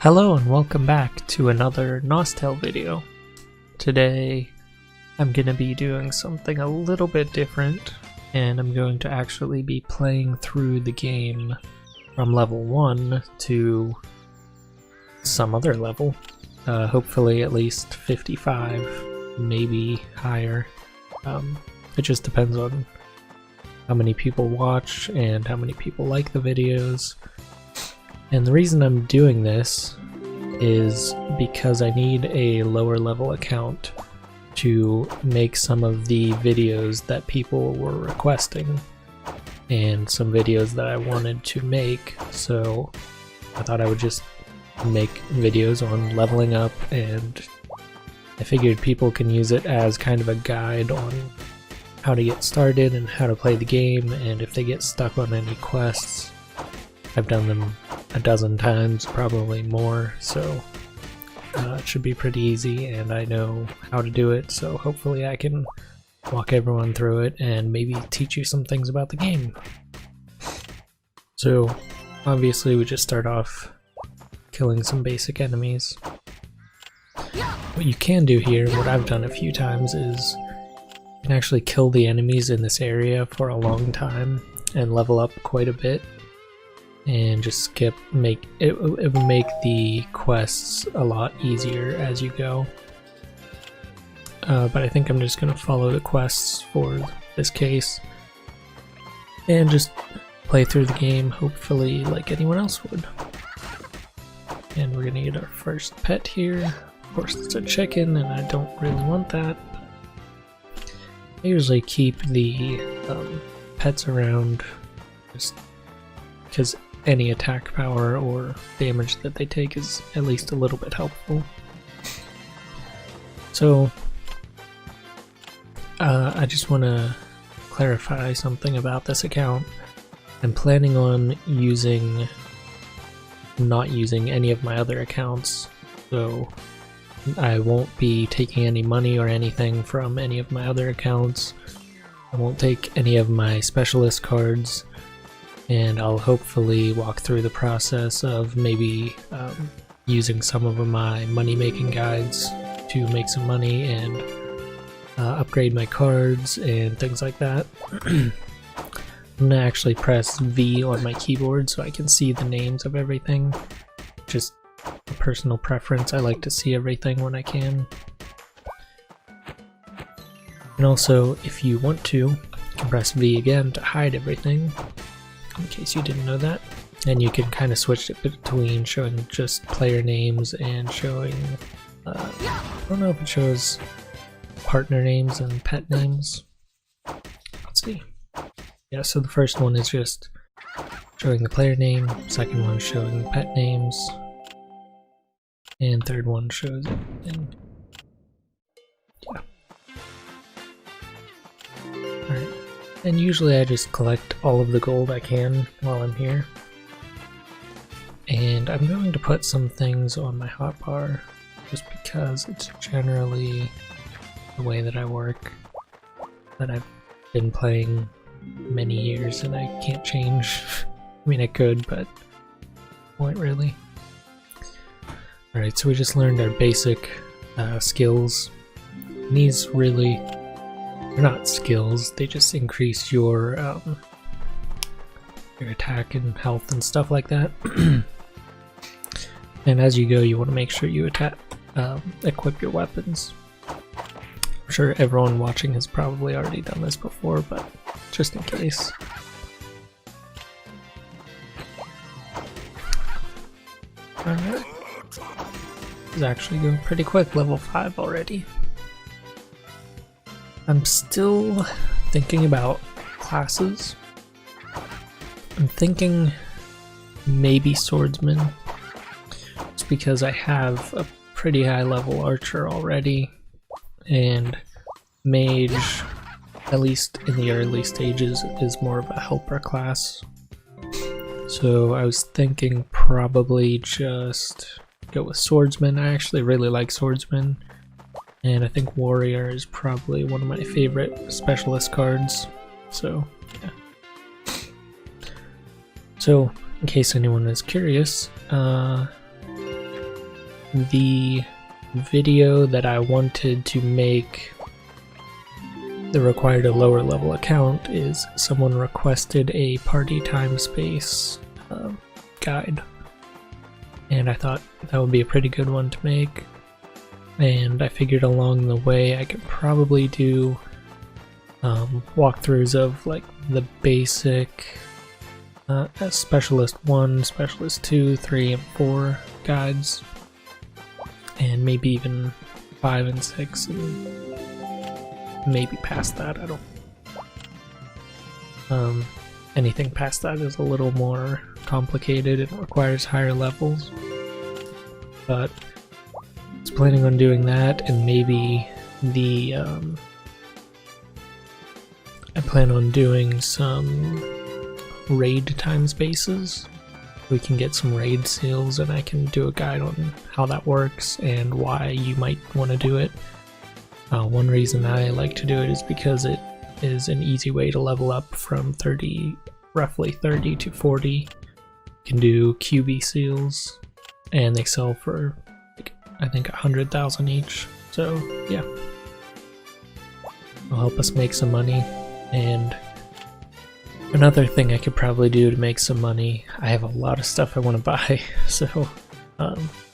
Hello and welcome back to another Nostale video. Today I'm going to be doing something a little bit different, and I'm going to actually be playing through the game from level 1 to some other level. Hopefully at least 55, maybe higher. It just depends on how many people watch and how many people like the videos. And the reason I'm doing this is because I need a lower level account to make some of the videos that people were requesting and some videos that I wanted to make, so I thought I would just make videos on leveling up, and I figured people can use it as kind of a guide on how to get started and how to play the game, and if they get stuck on any quests. I've done them a dozen times, probably more, so it should be pretty easy, and I know how to do it, so hopefully I can walk everyone through it and maybe teach you some things about the game. So obviously we just start off killing some basic enemies. What you can do here, what I've done a few times, is you can actually kill the enemies in this area for a long time and level up quite a bit. And just skip, it will make the quests a lot easier as you go. But I think I'm just going to follow the quests for this case and just play through the game, hopefully like anyone else would. And we're going to get our first pet here. Of course it's a chicken and I don't really want that. I usually keep the pets around just because any attack power or damage that they take is at least a little bit helpful. So I just want to clarify something about this account. I'm planning on not using any of my other accounts, so I won't be taking any money or anything from any of my other accounts. I won't take any of my specialist cards, and I'll hopefully walk through the process of maybe using some of my money-making guides to make some money and upgrade my cards and things like that. I'm gonna actually press V on my keyboard so I can see the names of everything. Just a personal preference, I like to see everything when I can. And also, if you want to, you can press V again to hide everything, in case you didn't know that. And you can kind of switch it between showing just player names and showing, I don't know if it shows partner names and pet names. Let's see. Yeah, so the first one is just showing the player name, second one showing the pet names, and third one shows it. And yeah. Alright. And usually I just collect all of the gold I can while I'm here. And I'm going to put some things on my hotbar just because it's generally the way that I work, that I've been playing many years and I can't change. I mean I could, but won't really. Alright, so we just learned our basic skills. And these really, they're not skills, they just increase your attack and health and stuff like that. And as you go, you want to make sure you equip your weapons. I'm sure everyone watching has probably already done this before, but just in case. Alright. This is actually going pretty quick, level 5 already. I'm still thinking about classes. I'm thinking maybe swordsman, just because I have a pretty high level archer already, and mage, at least in the early stages, is more of a helper class. So I was thinking probably just go with swordsman. I actually really like swordsman. And I think warrior is probably one of my favorite specialist cards, so yeah. So in case anyone is curious, the video that I wanted to make that required a lower level account is someone requested a party time space guide, and I thought that would be a pretty good one to make, and I figured along the way I could probably do walkthroughs of like the basic Specialist 1, Specialist 2, 3, and 4 guides, and maybe even 5 and 6, and maybe past that. I don't. Anything past that is a little more complicated and requires higher levels, but I was planning on doing that, and maybe the I plan on doing some raid time spaces. We can get some raid seals, and I can do a guide on how that works and why you might want to do it. One reason I like to do it is because it is an easy way to level up from roughly 30 to 40. You can do QB seals, and they sell for like, I think 100,000 each. So yeah, it'll help us make some money. And another thing I could probably do to make some money, I have a lot of stuff I want to buy, so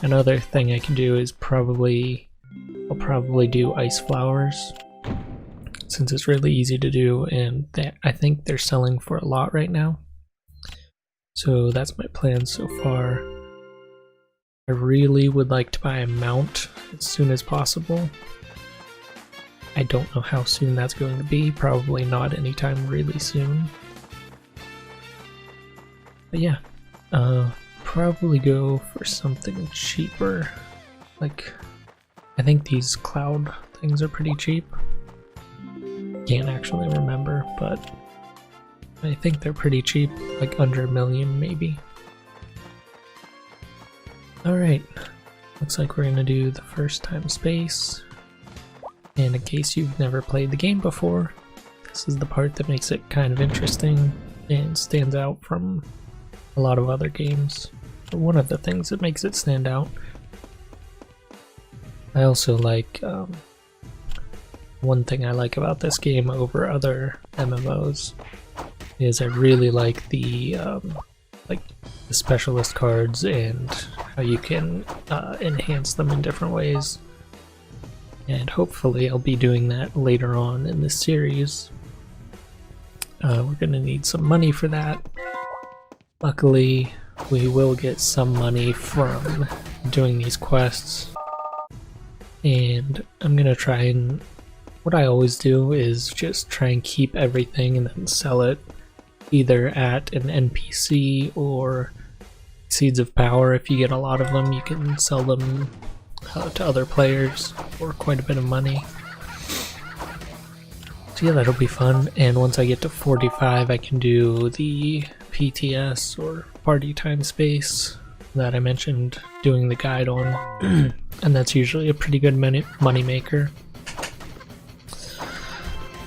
another thing I can do is I'll probably do ice flowers, since it's really easy to do, and I think they're selling for a lot right now. So that's my plan so far. I really would like to buy a mount as soon as possible. I don't know how soon that's going to be, probably not anytime really soon. But yeah, probably go for something cheaper. Like, I think these cloud things are pretty cheap. Can't actually remember, but I think they're pretty cheap, like under $1 million maybe. Alright, looks like we're gonna do the first time space. And in case you've never played the game before, this is the part that makes it kind of interesting and stands out from a lot of other games. Or one of the things that makes it stand out. I also like, one thing I like about this game over other MMOs is I really like the specialist cards and how you can enhance them in different ways. And hopefully I'll be doing that later on in this series. We're gonna need some money for that. Luckily, we will get some money from doing these quests. And I'm gonna try and... what I always do is just try and keep everything and then sell it either at an NPC or Seeds of Power. If you get a lot of them, you can sell them to other players for quite a bit of money. So yeah, that'll be fun, and once I get to 45 I can do the PTS or party time space that I mentioned doing the guide on, and that's usually a pretty good money maker.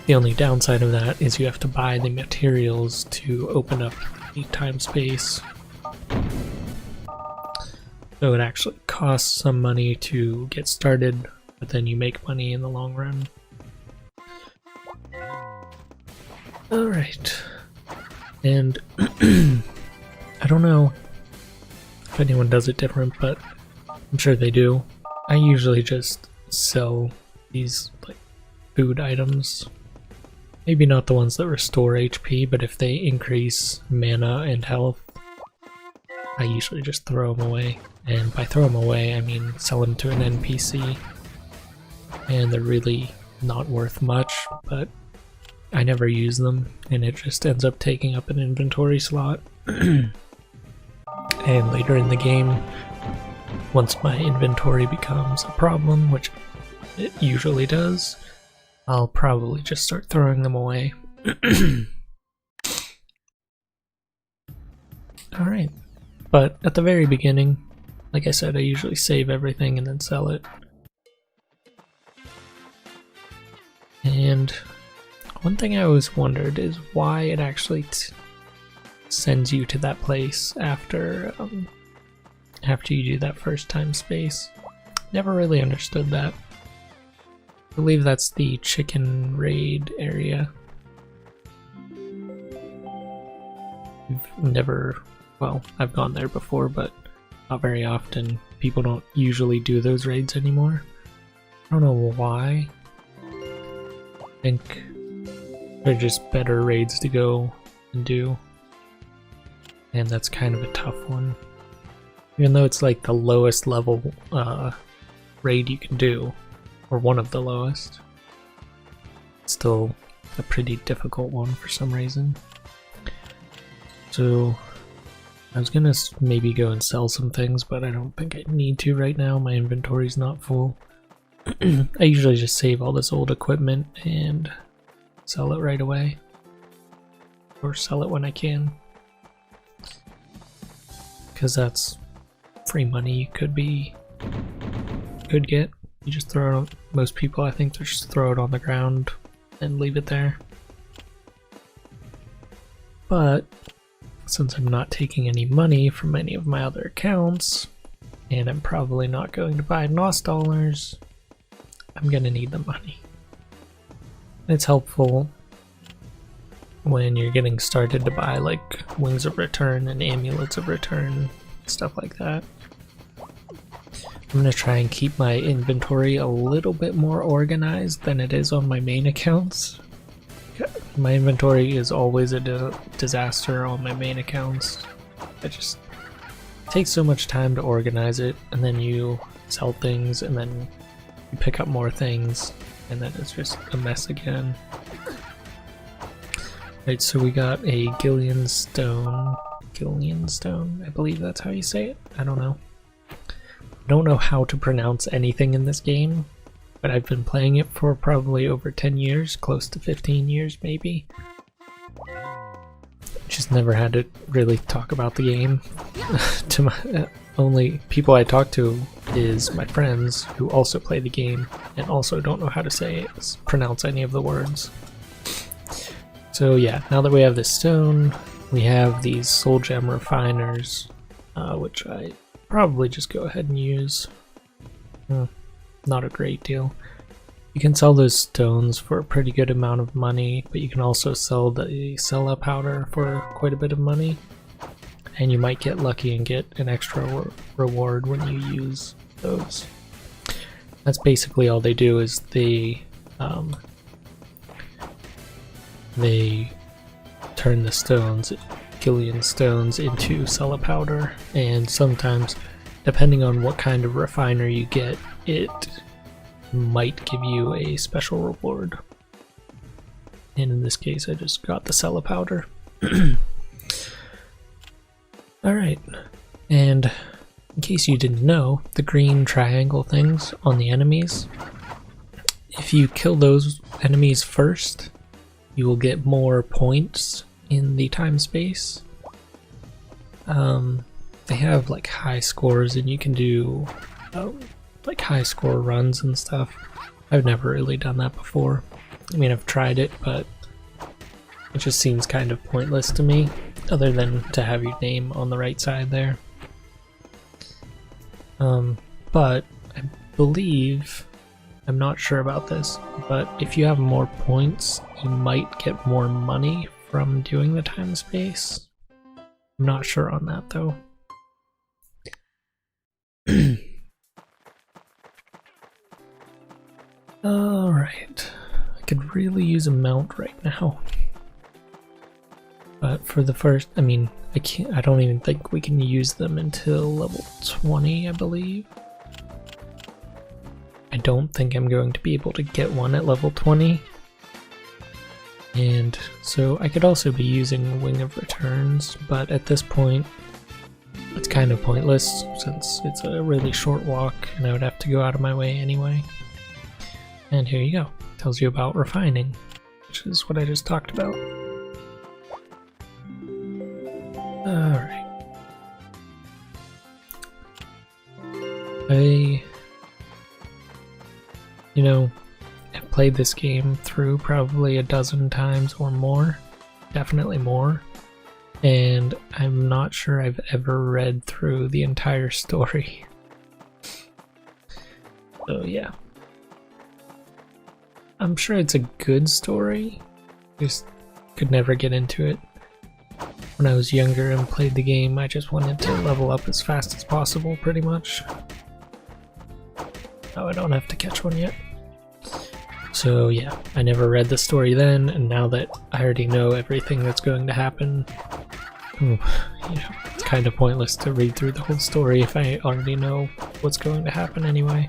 The only downside of that is you have to buy the materials to open up the time space. So it actually costs some money to get started, but then you make money in the long run. Alright. And I don't know if anyone does it different, but I'm sure they do. I usually just sell these like food items. Maybe not the ones that restore HP, but if they increase mana and health, I usually just throw them away. And by throw them away, I mean sell them to an NPC. And they're really not worth much, but I never use them, and it just ends up taking up an inventory slot. And later in the game, once my inventory becomes a problem, which it usually does, I'll probably just start throwing them away. Alright, but at the very beginning, like I said, I usually save everything and then sell it. And one thing I always wondered is why it actually sends you to that place after you do that first time space. Never really understood that. I believe that's the chicken raid area. Well, I've gone there before, but not very often. People don't usually do those raids anymore. I don't know why. I think they're just better raids to go and do. And that's kind of a tough one. Even though it's like the lowest level raid you can do, or one of the lowest, it's still a pretty difficult one for some reason. So I was gonna maybe go and sell some things, but I don't think I need to right now. My inventory's not full. I usually just save all this old equipment and sell it right away, or sell it when I can, because that's free money you could get. You just throw it on, most people I think they just throw it on the ground and leave it there. But since I'm not taking any money from any of my other accounts, and I'm probably not going to buy Nostalers, I'm gonna need the money. It's helpful when you're getting started to buy like Wings of Return and Amulets of Return, stuff like that. I'm gonna try and keep my inventory a little bit more organized than it is on my main accounts. My inventory is always a disaster on my main accounts. It just takes so much time to organize it, and then you sell things, and then you pick up more things, and then it's just a mess again. Right, so we got a Gillian Stone, I believe that's how you say it. I don't know. I don't know how to pronounce anything in this game, but I've been playing it for probably over 10 years, close to 15 years maybe. Just never had to really talk about the game. To my only people I talk to is my friends who also play the game and also don't know how to pronounce any of the words. So yeah, now that we have this stone, we have these soul gem refiners, which I probably just go ahead and use. Not a great deal. You can sell those stones for a pretty good amount of money, but you can also sell the Sella powder for quite a bit of money. And you might get lucky and get an extra reward when you use those. That's basically all they do, is they turn the stones, Gillian stones, into Sella powder, and sometimes, depending on what kind of refiner you get, it might give you a special reward. And in this case, I just got the Sella powder. Alright, and in case you didn't know, the green triangle things on the enemies, if you kill those enemies first, you will get more points in the time space. They have like high scores, and you can do like high score runs and stuff. I've never really done that before. I mean, I've tried it, but it just seems kind of pointless to me, other than to have your name on the right side there. But I believe, I'm not sure about this, but if you have more points, you might get more money from doing the time space. I'm not sure on that though. Alright, I could really use a mount right now. But for the first, I mean, I don't even think we can use them until level 20, I believe. I don't think I'm going to be able to get one at level 20. And so I could also be using Wing of Returns, but at this point, it's kind of pointless since it's a really short walk and I would have to go out of my way anyway. And here you go. It tells you about refining, which is what I just talked about. Alright. I've played this game through probably a dozen times or more. Definitely more. And I'm not sure I've ever read through the entire story. So yeah. I'm sure it's a good story, just could never get into it. When I was younger and played the game, I just wanted to level up as fast as possible, pretty much. Now I don't have to catch one yet. So yeah, I never read the story then, and now that I already know everything that's going to happen, it's kind of pointless to read through the whole story if I already know what's going to happen anyway.